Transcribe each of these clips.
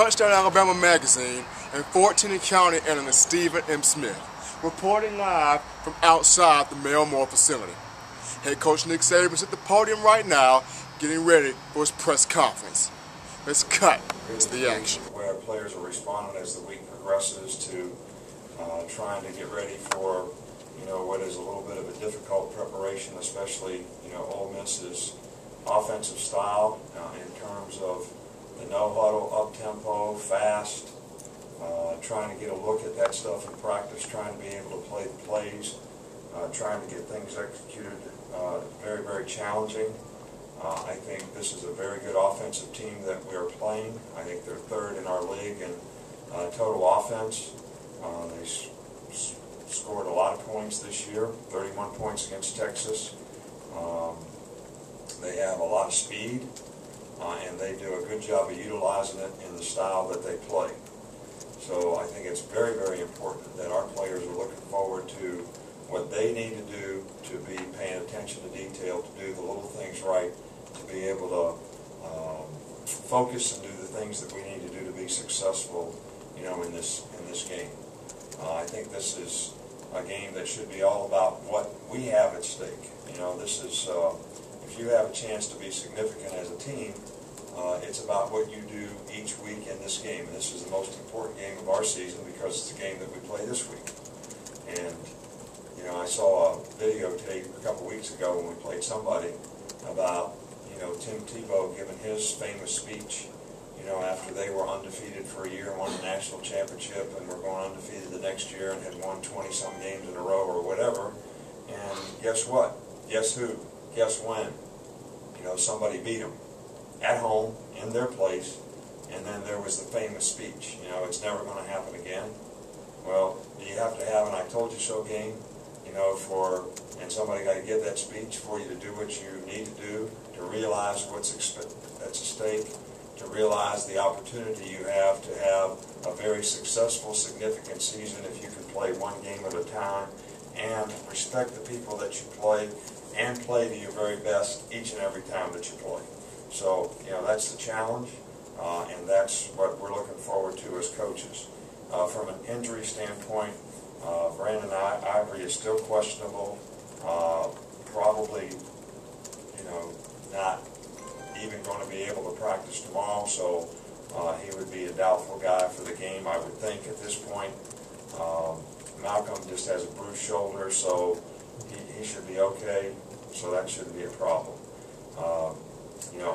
Touchdown Alabama Magazine and 14 and County editor Stephen M. Smith, reporting live from outside the Melmore facility. Head coach Nick Saban is at the podium right now, getting ready for his press conference. Let's cut to the action. Where players are responding as the week progresses to trying to get ready for, what is a little bit of a difficult preparation, especially, Ole Miss's offensive style in terms of the no-huddle, up-tempo, fast, trying to get a look at that stuff in practice, trying to be able to play the plays, trying to get things executed, very, very challenging. I think this is a very good offensive team that we are playing. I think they're third in our league in total offense. They scored a lot of points this year, 31 points against Texas. They have a lot of speed, and they do a good job of utilizing it in the style that they play. So I think it's very, very important that our players are looking forward to what they need to do to be paying attention to detail, to do the little things right, to be able to focus and do the things that we need to do to be successful, in this game. I think this is a game that should be all about what we have at stake. This is if you have a chance to be significant as a team, it's about what you do each week in this game. And this is the most important game of our season because it's the game that we play this week. And I saw a videotape a couple weeks ago when we played somebody about Tim Tebow giving his famous speech, after they were undefeated for a year and won the national championship and were going undefeated the next year and had won 20-some games in a row or whatever. And guess what? Guess who? Guess when? Somebody beat them at home, in their place, and then there was the famous speech. It's never going to happen again. Well, you have to have an I told you so game, and somebody got to give that speech for you to do what you need to do, to realize what's at stake, to realize the opportunity you have to have a very successful, significant season if you can play one game at a time, and respect the people that you play, and play to your very best each and every time that you play. So, that's the challenge, and that's what we're looking forward to as coaches. From an injury standpoint, Brandon Ivory is still questionable, probably, not even going to be able to practice tomorrow, so he would be a doubtful guy for the game, I would think, at this point. Malcolm just has a bruised shoulder, so he should be okay, so that shouldn't be a problem.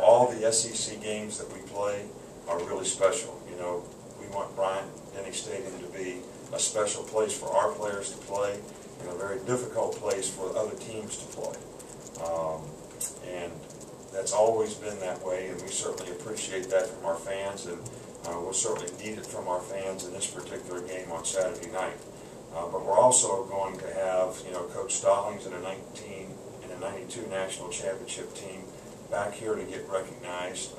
All the SEC games that we play are really special. We want Bryant-Denny Stadium to be a special place for our players to play and a very difficult place for other teams to play. And that's always been that way, and we certainly appreciate that from our fans, and we'll certainly need it from our fans in this particular game on Saturday night. But we're also going to have, Coach Stallings and a 92 national championship team back here to get recognized,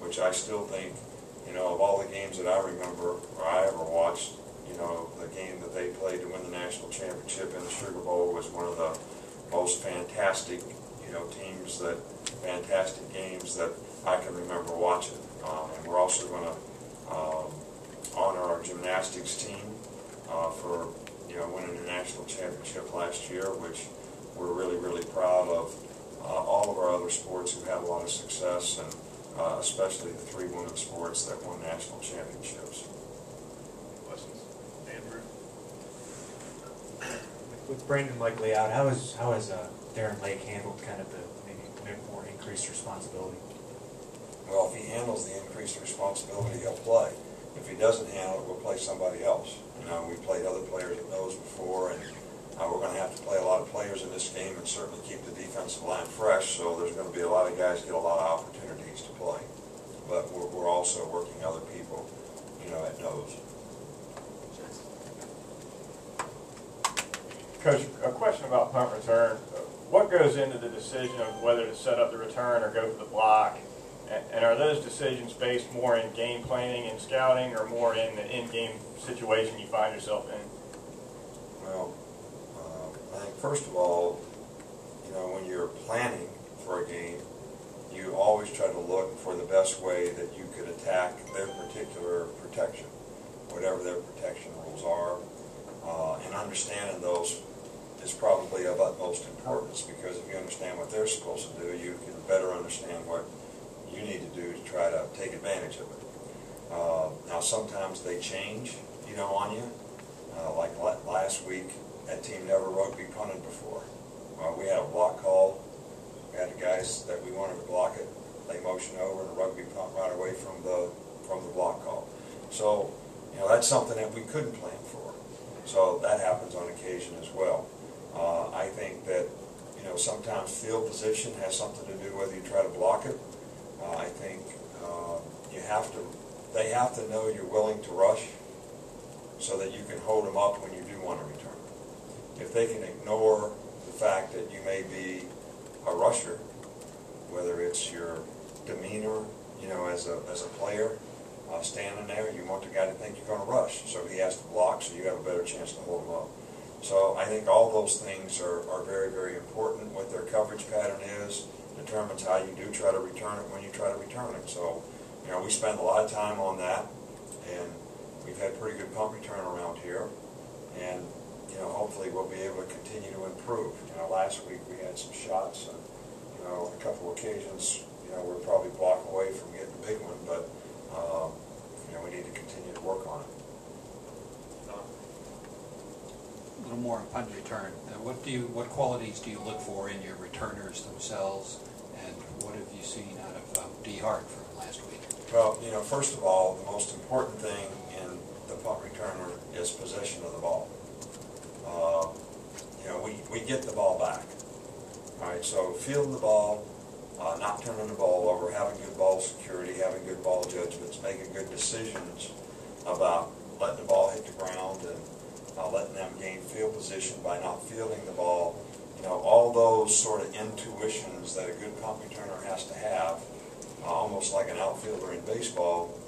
which I still think, of all the games that I remember or I ever watched, the game that they played to win the national championship in the Sugar Bowl was one of the most fantastic, fantastic games that I can remember watching. And we're also going to honor our gymnastics team for winning the national championship last year, which we're really, really proud of. All of our other sports who had a lot of success, and especially the 3 women's sports that won national championships. Questions? Andrew? With Brandon likely out, how has Darren Lake handled kind of the maybe more increased responsibility? Well, if he handles the increased responsibility, he'll play. If he doesn't handle it, we'll play somebody else. We played other players at those before, and we're going to have to play a lot of players in this game and certainly keep the defensive line fresh, so there's going to be a lot of guys get a lot of opportunities to play. But we're also working other people, at nose. Coach, a question about punt return. What goes into the decision of whether to set up the return or go for the block? And are those decisions based more in game planning and scouting, or more in the in-game situation you find yourself in? Well, I think first of all, when you're planning for a game, you always try to look for the best way that you could attack their particular protection, whatever their protection rules are. And understanding those is probably of utmost importance, because if you understand what they're supposed to do, you can better understand what you need to do to try to take advantage of it. Now sometimes they change, on you. Like last week, that team never rugby punted before. We had a block call. We had the guys that we wanted to block it. They motioned over and the rugby punt right away from the block call. So, that's something that we couldn't plan for. So that happens on occasion as well. I think that, sometimes field position has something to do whether you try to block it. I think they have to know you're willing to rush so that you can hold them up when you do want to return. If they can ignore the fact that you may be a rusher, whether it's your demeanor, as a player, standing there, you want the guy to think you're going to rush, so he has to block so you have a better chance to hold him up. So I think all those things are very, very important. What their coverage pattern is determines how you do try to return it when you try to return it. So, we spend a lot of time on that, and we've had pretty good punt return around here, and hopefully we'll be able to continue to improve. Last week we had some shots, and on a couple of occasions, we're probably a block away from getting a big one, but we need to continue to work on it. A little more on punt return. What qualities do you look for in your returners themselves, and what have you seen out of D. Hart from last week? Well, first of all, the most important thing in the punt returner is possession of the ball. We get the ball back. All right, so fielding the ball, not turning the ball over, having good ball security, having good ball judgments, making good decisions about letting the ball hit the ground and letting them gain field position by not fielding the ball. All those sort of intuitions that a good punt returner has to have, almost like an outfielder in baseball,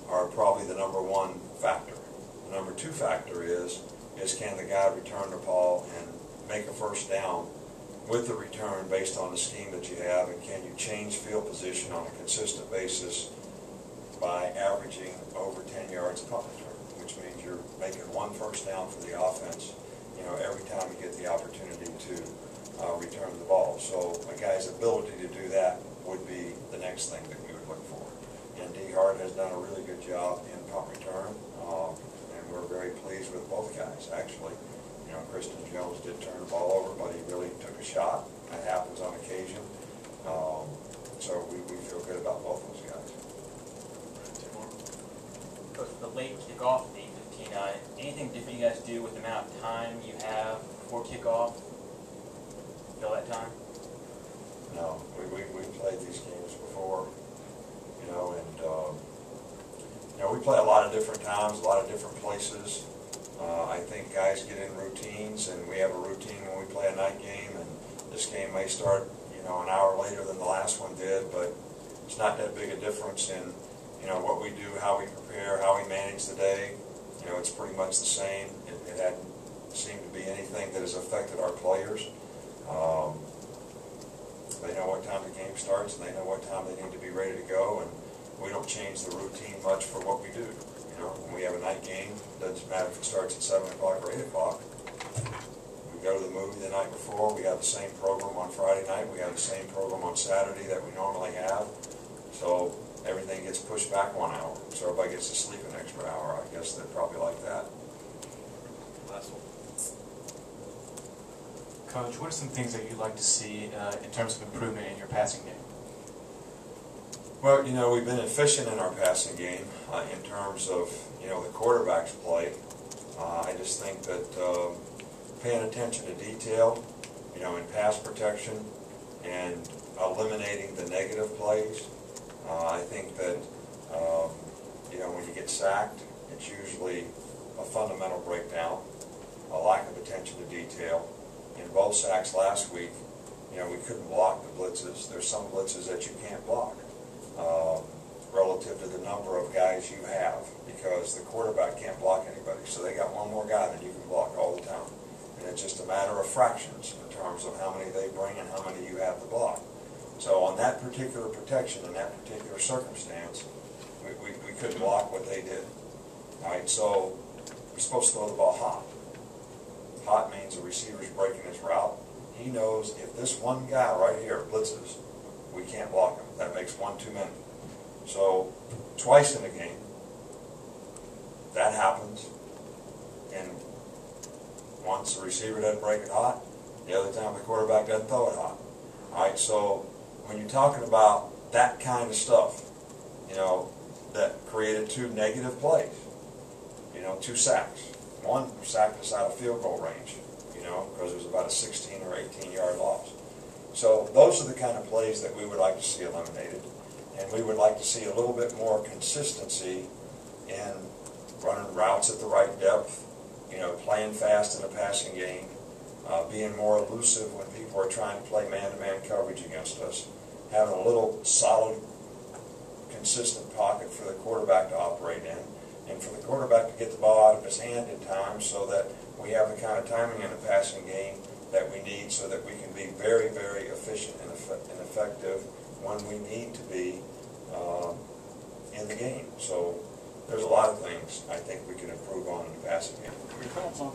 are probably the number one factor. The number two factor is can the guy return the ball and make a first down with the return based on the scheme that you have, and can you change field position on a consistent basis by averaging over 10 yards a punt return, which means you're making one first down for the offense, every time you get the opportunity to return the ball. So a guy's ability to do that would be the next thing that we would look for. And D. Hart has done a really good job in punt return, and we're very pleased with both guys, actually. Kristen Jones did turn the ball over, but he really took a shot. That happens on occasion. So we feel good about both those guys. Coach, the late kickoff, the 8:15, anything different you guys do with the amount of time you have before kickoff? Fill that time? No, we played these games before, and we play a lot of different times, a lot of different places. I think guys get in routines, and we have a routine when we play a night game, and this game may start, an hour later than the last one did, but it's not that big a difference in, what we do, how we prepare, how we manage the day. It's pretty much the same. It hadn't seemed to be anything that has affected our players. They know what time the game starts, and they know what time they need to be ready to go, and we don't change the routine much for what we do. When we have a night game, it doesn't matter if it starts at 7 o'clock or 8 o'clock. We go to the movie the night before. We have the same program on Friday night. We have the same program on Saturday that we normally have. So everything gets pushed back 1 hour. So everybody gets to sleep an extra hour. I guess they're probably like that. Last one. Coach, what are some things that you'd like to see in terms of improvement in your passing game? Well, we've been efficient in our passing game in terms of, the quarterback's play. I just think that paying attention to detail, in pass protection and eliminating the negative plays. I think that, when you get sacked, it's usually a fundamental breakdown, a lack of attention to detail. In both sacks last week, we couldn't block the blitzes. There's some blitzes that you can't block. Relative to the number of guys you have, because the quarterback can't block anybody, so they got one more guy that you can block all the time, and it's just a matter of fractions in terms of how many they bring and how many you have to block. So on that particular protection, in that particular circumstance, we couldn't block what they did. All right, so we're supposed to throw the ball hot. Hot means the receiver's breaking his route. He knows if this one guy right here blitzes, we can't block him. That makes one too many. So twice in a game, that happens. And once the receiver doesn't break it hot, the other time the quarterback doesn't throw it hot. All right, so when you're talking about that kind of stuff, you know, that created 2 negative plays, you know, 2 sacks. One sacked us out of field goal range, you know, because it was about a 16 or 18-yard loss. So those are the kind of plays that we would like to see eliminated, and we would like to see a little bit more consistency in running routes at the right depth, you know, playing fast in a passing game, being more elusive when people are trying to play man-to-man coverage against us, having a little solid, consistent pocket for the quarterback to operate in, and for the quarterback to get the ball out of his hand in time so that we have the kind of timing in the passing game that we need so that we can be very, very efficient and effective when we need to be in the game. So there's a lot of things I think we can improve on in the passing game. Your thoughts on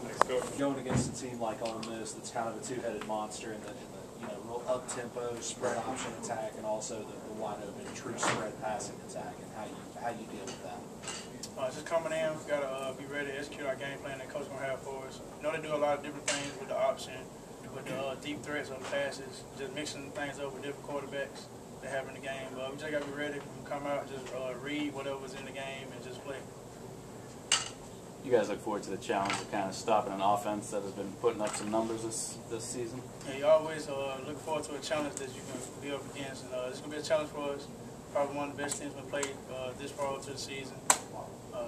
going against a team like Ole Miss that's kind of a two-headed monster in the you know, real up-tempo spread option attack and also the wide-open true spread passing attack, and how you deal with that? Just coming in, we've got to be ready to execute our game plan that coach going to have for us. You know, they do a lot of different things with the option, with the deep threats on the passes, just mixing things up with different quarterbacks they have in the game. But we just got to be ready when we come out, just read whatever's in the game and just play. You guys look forward to the challenge of kind of stopping an offense that has been putting up some numbers this season? Yeah, you always look forward to a challenge that you can be up against. And it's going to be a challenge for us. Probably one of the best teams we've played this far into the season.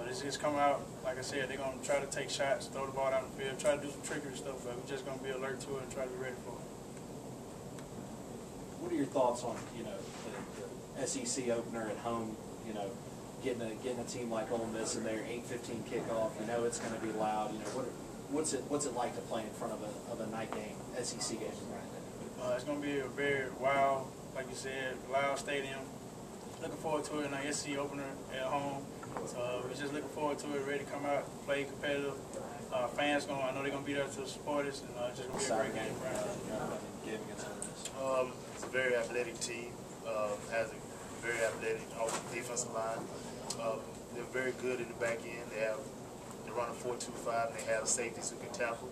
This just come out, like I said, they're going to try to take shots, throw the ball down the field, try to do some trickery stuff, but we're just going to be alert to it and try to be ready for it. What are your thoughts on, you know, the SEC opener at home, you know, getting a team like Ole Miss in there, 8:15 kickoff, you know it's going to be loud, you know, what's it like to play in front of a night game, SEC game? It's going to be a very wild, like you said, loud stadium. Looking forward to it in our SEC opener at home. We're just looking forward to it, ready to come out, play competitive. Fans I know they're going to be there to support us, and it's just going to be a great game for us. It's a very athletic team, has a very athletic defensive line. They're very good in the back end. They run a 4-2-5, and they have safeties who can tackle.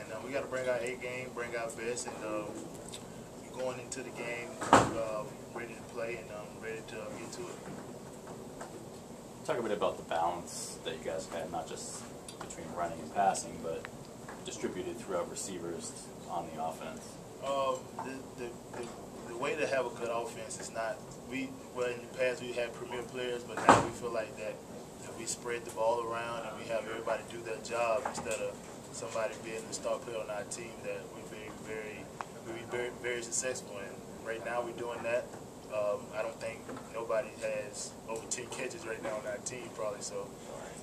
And we got to bring our A game, bring our best, and we're going into the game ready to play and ready to get to it. Talk a bit about the balance that you guys have had, not just between running and passing, but distributed throughout receivers on the offense. The way to have a good offense is not, well, in the past we had premier players, but now we feel like that we spread the ball around and we have everybody do their job instead of somebody being the star player on our team, that we'll be very successful. And right now we're doing that. I don't think nobody has over 10 catches right now on our team probably. So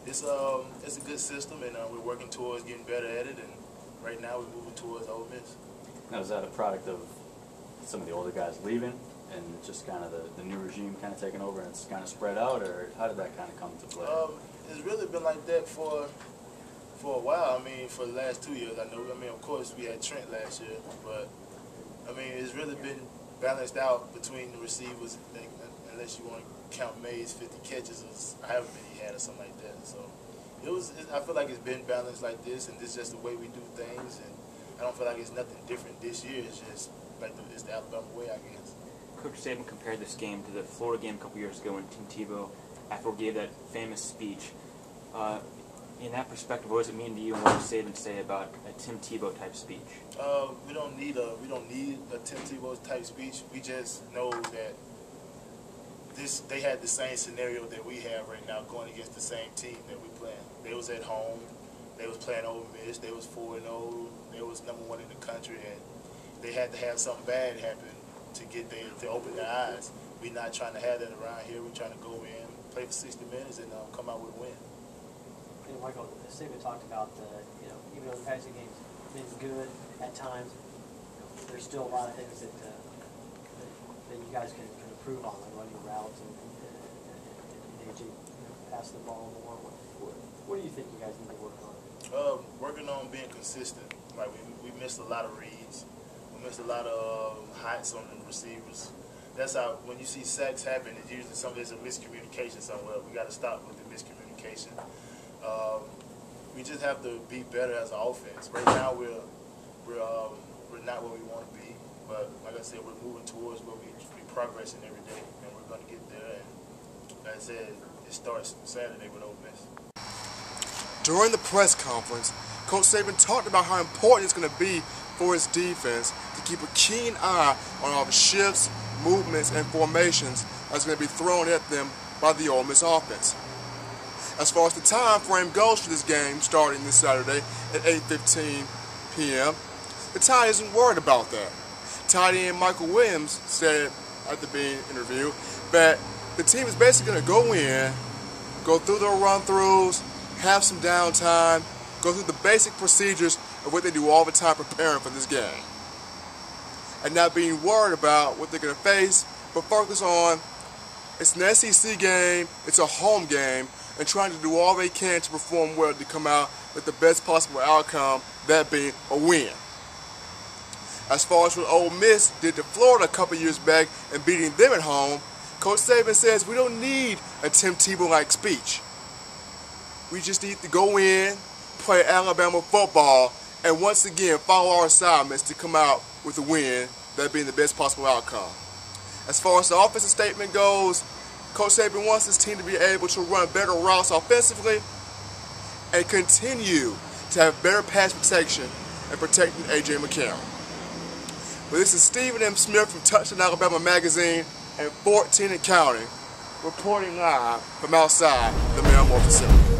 it's a good system, and we're working towards getting better at it. And right now we're moving towards Ole Miss. Now, is that a product of some of the older guys leaving and just kind of the new regime kind of taking over and it's kind of spread out, or how did that kind of come to play? It's really been like that for a while. I mean, for the last 2 years, I know. I mean, of course, we had Trent last year, but I mean, it's really been balanced out between the receivers, unless you want to count Mays' 50 catches or however many he had or something like that. So I feel like it's been balanced like this, and this is just the way we do things, and I don't feel like it's nothing different this year. It's just like it's the Alabama way, I guess. Coach Saban compared this game to the Florida game a couple years ago when Tim Tebow, after he gave that famous speech. In that perspective, what does it mean to you, and what does Saban say about a Tim Tebow type speech? We don't need a Tim Tebow type speech. We just know that they had the same scenario that we have right now, going against the same team that we playing. They was at home. They was playing Ole Miss. They was 4-0. They was #1 in the country, and they had to have something bad happen to open their eyes. We're not trying to have that around here. We're trying to go in, play for 60 minutes, and come out with a win. You know, Michael, Saban talked about even though the passing game's been good at times, there's still a lot of things that you guys can improve on, like running routes and AJ pass the ball more? What do you think you guys need to work on? Working on being consistent. Like we missed a lot of reads. We missed a lot of heights on the receivers. That's how, when you see sacks happen, it's usually there's a miscommunication somewhere. We got to stop with the miscommunication. We just have to be better as an offense. Right now we're not where we want to be, but like I said, we're moving towards where we're progressing every day, and we're going to get there. And like I said, it starts Saturday with Ole Miss. During the press conference, Coach Saban talked about how important it's going to be for his defense to keep a keen eye on all the shifts, movements, and formations that's going to be thrown at them by the Ole Miss offense. As far as the time frame goes for this game starting this Saturday at 8:15 p.m., the Tide isn't worried about that. Tight end Michael Williams said at the being interview that the team is basically going to go in, go through their run-throughs, have some downtime, go through the basic procedures of what they do all the time preparing for this game. And not being worried about what they're going to face, but focus on it's an SEC game, it's a home game, and trying to do all they can to perform well to come out with the best possible outcome, that being a win. As far as what Ole Miss did to Florida a couple years back and beating them at home, Coach Saban says we don't need a Tim Tebow-like speech. We just need to go in, play Alabama football, and once again follow our assignments to come out with a win, that being the best possible outcome. As far as the offensive statement goes, Coach Saban wants his team to be able to run better routes offensively and continue to have better pass protection and protecting A.J. McCarron. But this is Stephen M. Smith from Touchdown Alabama Magazine and 14 and counting, reporting live from outside the Melmore facility.